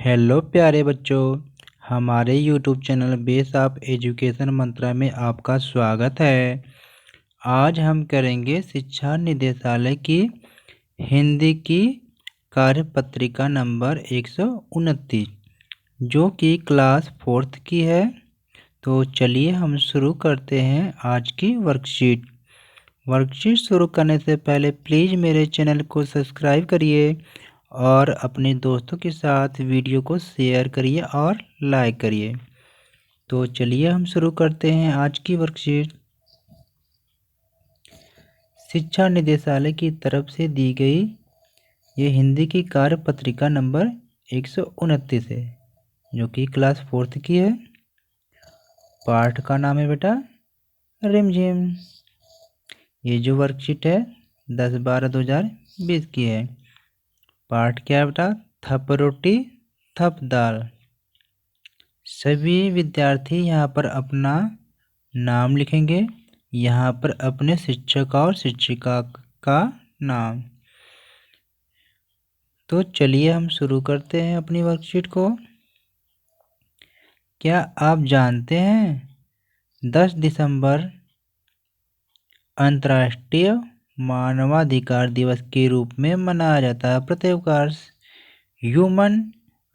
Hello प्यारे बच्चों, हमारे YouTube channel base of education Mantra में आपका स्वागत है। आज हम करेंगे शिक्षा निदेशालय की हिंदी की कार्यपत्रिका नंबर 129 जो कि क्लास 4th की है। तो चलिए हम शुरू करते हैं आज की वर्कशीट शुरू करने से पहले प्लीज़ मेरे चैनल को सब्सक्राइब करिए और अपने दोस्तों के साथ वीडियो को शेयर करिए और लाइक करिए। तो चलिए हम शुरू करते हैं आज की वर्कशीट। शिक्षा निदेशालय की तरफ से दी गई ये हिंदी की कार्यपत्रिका नंबर 129 है जो कि क्लास 4th की है। पाठ का नाम है बेटा रिमझिम। ये जो वर्कशीट है 10/12/2020 की है। पाठ क्या है बेटा? थप रोटी थप दाल। सभी विद्यार्थी यहाँ पर अपना नाम लिखेंगे। यहाँ पर अपने शिक्षक और शिक्षिका का नाम। तो चलिए हम शुरू करते हैं अपनी वर्कशीट को। क्या आप जानते हैं 10 दिसंबर अंतर्राष्ट्रीय मानवाधिकार दिवस के रूप में मनाया जाता है प्रत्येक वर्ष। ह्यूमन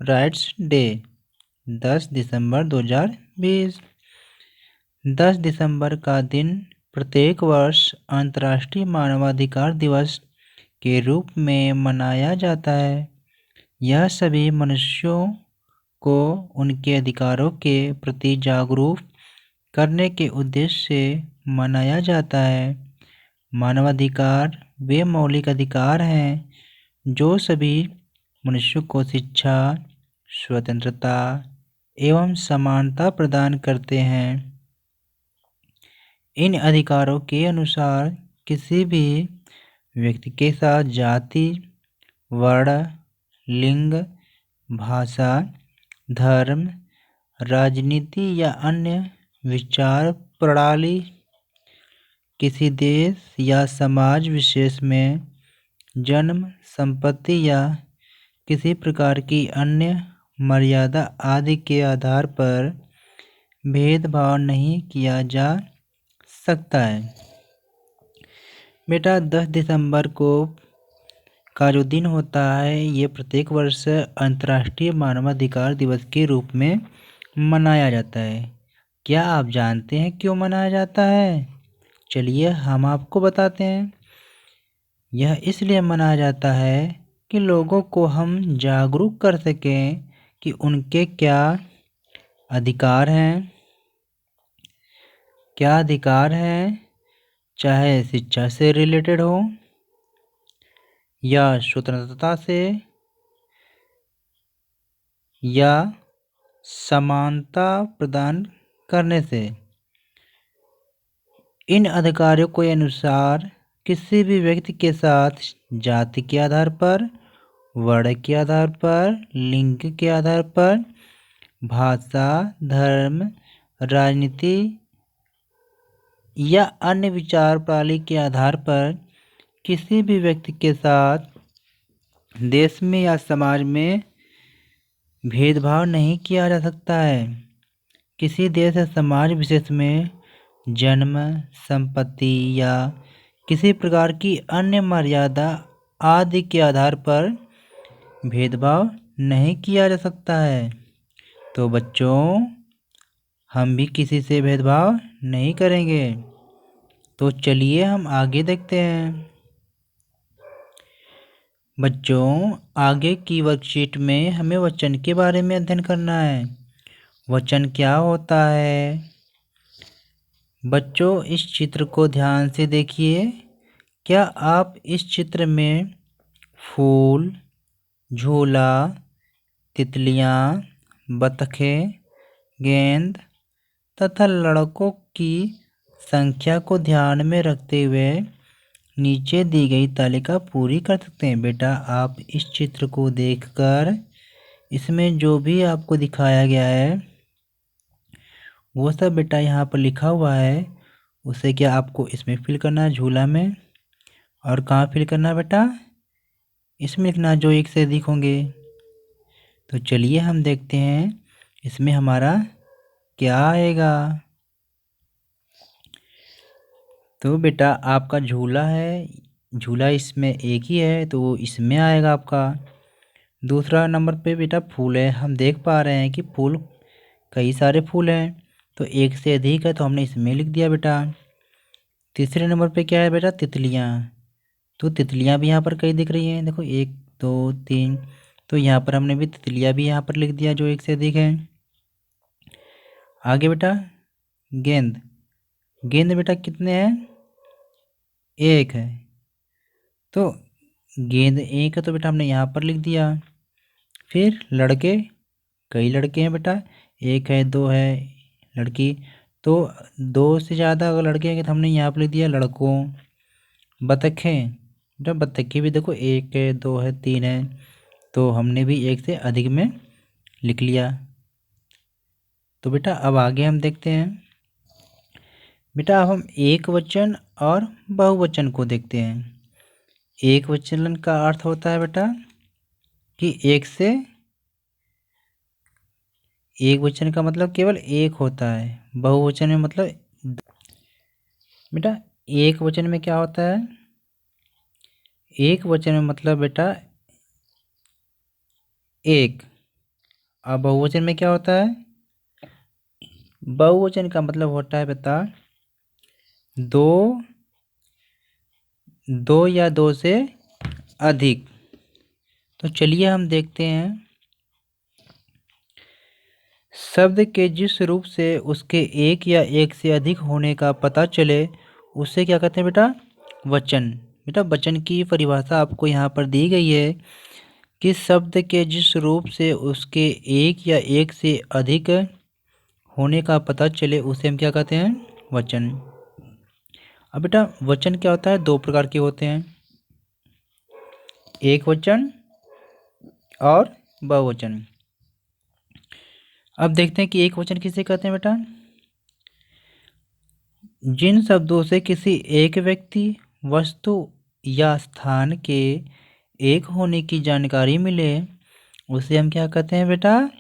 राइट्स डे 10 दिसंबर 2020। 10 दिसंबर का दिन प्रत्येक वर्ष अंतर्राष्ट्रीय मानवाधिकार दिवस के रूप में मनाया जाता है। यह सभी मनुष्यों को उनके अधिकारों के प्रति जागरूक करने के उद्देश्य से मनाया जाता है। मानवाधिकार वे मौलिक अधिकार हैं जो सभी मनुष्यों को शिक्षा, स्वतंत्रता एवं समानता प्रदान करते हैं। इन अधिकारों के अनुसार किसी भी व्यक्ति के साथ जाति, वर्ण, लिंग, भाषा, धर्म, राजनीति या अन्य विचार प्रणाली, किसी देश या समाज विशेष में जन्म, संपत्ति या किसी प्रकार की अन्य मर्यादा आदि के आधार पर भेदभाव नहीं किया जा सकता है। बेटा 10 दिसंबर को का जो दिन होता है ये प्रत्येक वर्ष अंतर्राष्ट्रीय मानवाधिकार दिवस के रूप में मनाया जाता है। क्या आप जानते हैं क्यों मनाया जाता है? चलिए हम आपको बताते हैं। यह इसलिए मनाया जाता है कि लोगों को हम जागरूक कर सकें कि उनके क्या अधिकार हैं। चाहे शिक्षा से रिलेटेड हो या स्वतंत्रता से या समानता प्रदान करने से। इन अधिकारों के अनुसार किसी भी व्यक्ति के साथ जाति के आधार पर, वर्ण के आधार पर, लिंग के आधार पर, भाषा, धर्म, राजनीति या अन्य विचार प्रणाली के आधार पर किसी भी व्यक्ति के साथ देश में या समाज में भेदभाव नहीं किया जा सकता है। किसी देश या समाज विशेष में जन्म, संपत्ति या किसी प्रकार की अन्य मर्यादा आदि के आधार पर भेदभाव नहीं किया जा सकता है। तो बच्चों हम भी किसी से भेदभाव नहीं करेंगे। तो चलिए हम आगे देखते हैं। बच्चों आगे की वर्कशीट में हमें वचन के बारे में अध्ययन करना है। वचन क्या होता है? बच्चों इस चित्र को ध्यान से देखिए। क्या आप इस चित्र में फूल, झूला, तितलियाँ, बतखें, गेंद तथा लड़कों की संख्या को ध्यान में रखते हुए नीचे दी गई तालिका पूरी कर सकते हैं? बेटा आप इस चित्र को देखकर इसमें जो भी आपको दिखाया गया है वो सब बेटा यहाँ पर लिखा हुआ है। उसे क्या आपको इसमें फिल करना है, झूला में। और कहाँ फिल करना है बेटा? इसमें लिखना जो एक से अधिक होंगे। तो चलिए हम देखते हैं इसमें हमारा क्या आएगा। तो बेटा आपका झूला है, झूला इसमें एक ही है तो इसमें आएगा आपका। दूसरा नंबर पे बेटा फूल है, हम देख पा रहे हैं कि फूल कई सारे फूल हैं तो एक से अधिक है तो हमने इसमें लिख दिया बेटा। तीसरे नंबर पे क्या है बेटा, तितलियाँ। तो तितलियाँ भी यहाँ पर कई दिख रही हैं, देखो 1 2 3। तो यहाँ पर हमने भी तितलियाँ भी यहाँ पर लिख दिया जो एक से अधिक है। आगे बेटा गेंद, गेंद बेटा कितने हैं, एक है। तो गेंद एक है तो बेटा हमने यहाँ पर लिख दिया। फिर लड़के, कई लड़के हैं बेटा, एक है दो है लड़की, तो दो से ज़्यादा अगर लड़के हैं तो हमने यहाँ पर लिख दिया लड़कों। बतखें, बेटा बतखें भी देखो एक है दो है तीन है तो हमने भी एक से अधिक में लिख लिया। तो बेटा अब आगे हम देखते हैं। बेटा अब हम एक वचन और बहुवचन को देखते हैं। एक वचन का अर्थ होता है बेटा कि एक वचन का मतलब केवल एक होता है, बहुवचन में मतलब बेटा एक वचन में क्या होता है, एक वचन में मतलब बेटा एक, और बहुवचन में क्या होता है, बहुवचन का मतलब होता है बेटा दो, दो या दो से अधिक। तो चलिए हम देखते हैं। शब्द के जिस रूप से उसके एक या एक से अधिक होने का पता चले उसे क्या कहते हैं बेटा, वचन। बेटा वचन की परिभाषा आपको यहाँ पर दी गई है कि शब्द के जिस रूप से उसके एक या एक से अधिक होने का पता चले उसे हम क्या कहते हैं, वचन। अब बेटा वचन क्या होता है, दो प्रकार के होते हैं, एक वचन और बहुवचन। अब देखते हैं कि एक वचन किसे कहते हैं बेटा, जिन शब्दों से किसी एक व्यक्ति, वस्तु या स्थान के एक होने की जानकारी मिले उसे हम क्या कहते हैं बेटा,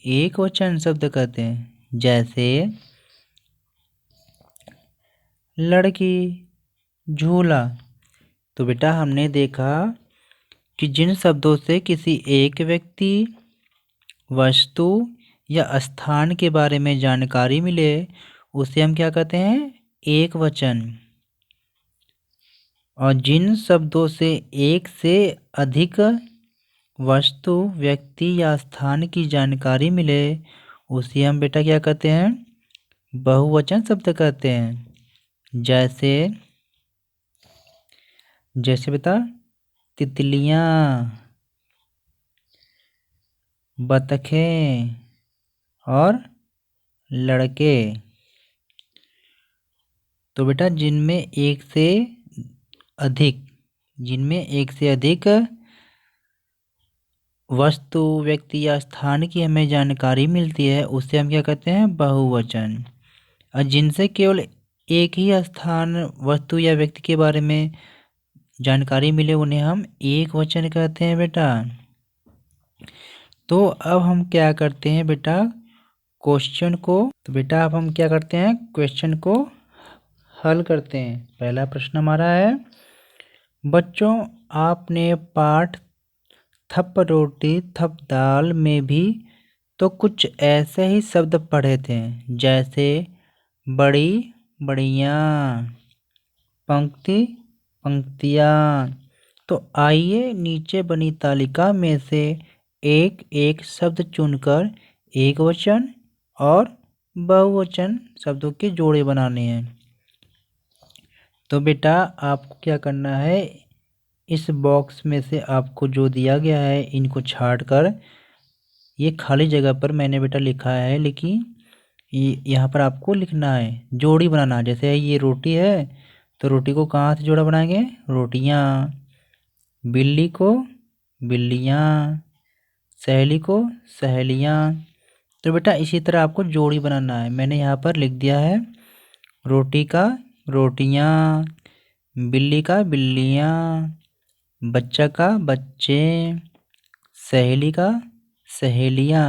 एक वचन शब्द कहते हैं। जैसे लड़की, झूला। तो बेटा हमने देखा कि जिन शब्दों से किसी एक व्यक्ति, वस्तु या स्थान के बारे में जानकारी मिले उसे हम क्या कहते हैं, एक वचन। और जिन शब्दों से एक से अधिक वस्तु, व्यक्ति या स्थान की जानकारी मिले उसे हम बेटा क्या कहते हैं, बहुवचन शब्द कहते हैं। जैसे जैसे बेटा तितलियाँ, बतखें और लड़के। तो बेटा जिनमें एक से अधिक वस्तु, व्यक्ति या स्थान की हमें जानकारी मिलती है उसे हम क्या कहते हैं, बहुवचन। और जिनसे केवल एक ही स्थान, वस्तु या व्यक्ति के बारे में जानकारी मिले उन्हें हम एक वचन कहते हैं बेटा। तो अब हम क्या करते हैं बेटा, क्वेश्चन को, तो बेटा अब हम क्या करते हैं, क्वेश्चन को हल करते हैं। पहला प्रश्न हमारा है, बच्चों आपने पाठ थप रोटी थप दाल में भी तो कुछ ऐसे ही शब्द पढ़े थे, जैसे बड़ी, बढ़िया, पंक्ति, पंक्तियाँ। तो आइए नीचे बनी तालिका में से एक एक शब्द चुनकर एक वचन और बहुवचन शब्दों के जोड़े बनाने हैं। तो बेटा आपको क्या करना है, इस बॉक्स में से आपको जो दिया गया है इनको छाट कर, ये खाली जगह पर मैंने बेटा लिखा है, लेकिन यहाँ पर आपको लिखना है, जोड़ी बनाना है। जैसे ये रोटी है तो रोटी को कहाँ से जोड़ा बनाएंगे, रोटियाँ। बिल्ली को बिल्लियाँ, सहेली को सहेलियाँ। तो बेटा इसी तरह आपको जोड़ी बनाना है। मैंने यहाँ पर लिख दिया है, रोटी का रोटियाँ, बिल्ली का बिल्लियाँ, बच्चा का बच्चे, सहेली का सहेलियाँ।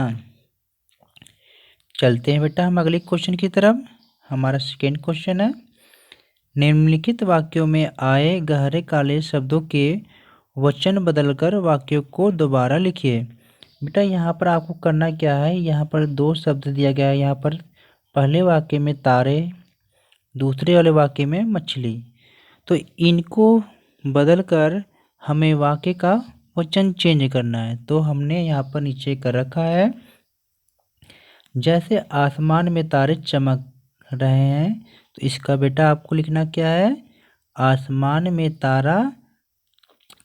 चलते हैं बेटा हम अगले क्वेश्चन की तरफ। हमारा सेकेंड क्वेश्चन है, निम्नलिखित वाक्यों में आए गहरे काले शब्दों के वचन बदलकर वाक्यों को दोबारा लिखिए। बेटा यहाँ पर आपको करना क्या है, यहाँ पर दो शब्द दिया गया है। यहाँ पर पहले वाक्य में तारे, दूसरे वाले वाक्य में मछली। तो इनको बदलकर हमें वाक्य का वचन चेंज करना है। तो हमने यहाँ पर नीचे कर रखा है, जैसे आसमान में तारे चमक रहे हैं। तो इसका बेटा आपको लिखना क्या है, आसमान में तारा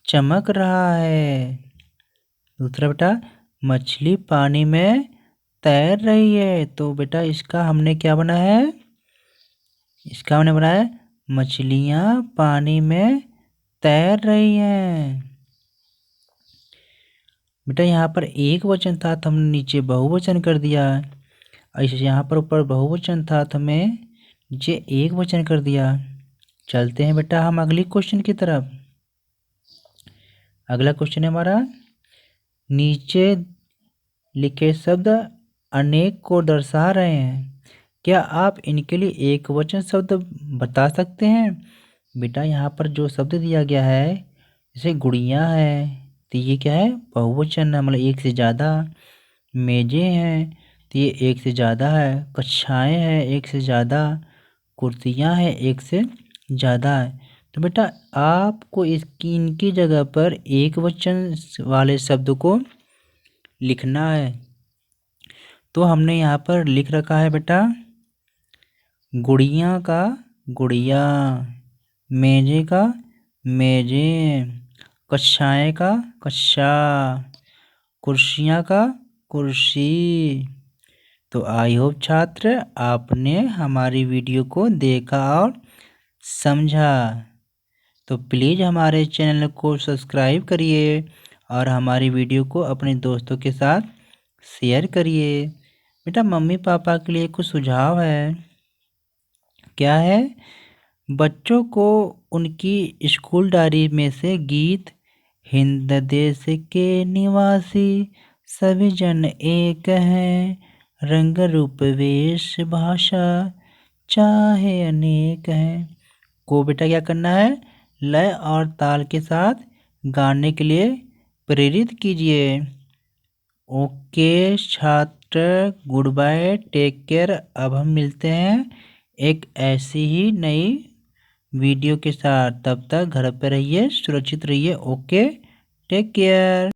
चमक रहा है। दूसरा बेटा, मछली पानी में तैर रही है। तो बेटा इसका हमने क्या बना है, इसका हमने बनाया है मछलियाँ पानी में तैर रही हैं। बेटा यहाँ पर एक वचन था तो हमने नीचे बहुवचन कर दिया। ऐसे यहाँ पर ऊपर बहुवचन था तो हमें नीचे एक वचन कर दिया। चलते हैं बेटा हम अगली क्वेश्चन की तरफ। अगला क्वेश्चन है हमारा, नीचे लिखे शब्द अनेक को दर्शा रहे हैं, क्या आप इनके लिए एक वचन शब्द बता सकते हैं। बेटा यहाँ पर जो शब्द दिया गया है, जैसे गुड़िया है तो ये क्या है, बहुवचन है, मतलब एक से ज़्यादा। मेजें हैं तो ये एक से ज़्यादा है। कक्षाएं हैं एक से ज़्यादा। कुर्सियाँ हैं एक से ज़्यादा है। तो बेटा आपको इनकी जगह पर एक वचन वाले शब्द को लिखना है। तो हमने यहाँ पर लिख रखा है बेटा, गुड़िया का गुड़िया, मेजे का मेजें, कक्षाएं का कक्षा, कुर्सियाँ का कुर्सी। तो आई होप छात्र आपने हमारी वीडियो को देखा और समझा। तो प्लीज़ हमारे चैनल को सब्सक्राइब करिए और हमारी वीडियो को अपने दोस्तों के साथ शेयर करिए। बेटा मम्मी पापा के लिए कुछ सुझाव है, क्या है, बच्चों को उनकी स्कूल डायरी में से गीत, हिंद देश के निवासी सभी जन एक हैं, रंग रूप वेश भाषा चाहे अनेक हैं, को बेटा क्या करना है, लय और ताल के साथ गाने के लिए प्रेरित कीजिए। ओके छात्र, गुड बाय, टेक केयर। अब हम मिलते हैं एक ऐसी ही नई वीडियो के साथ। तब तक घर पर रहिए, सुरक्षित रहिए। Okay, take care.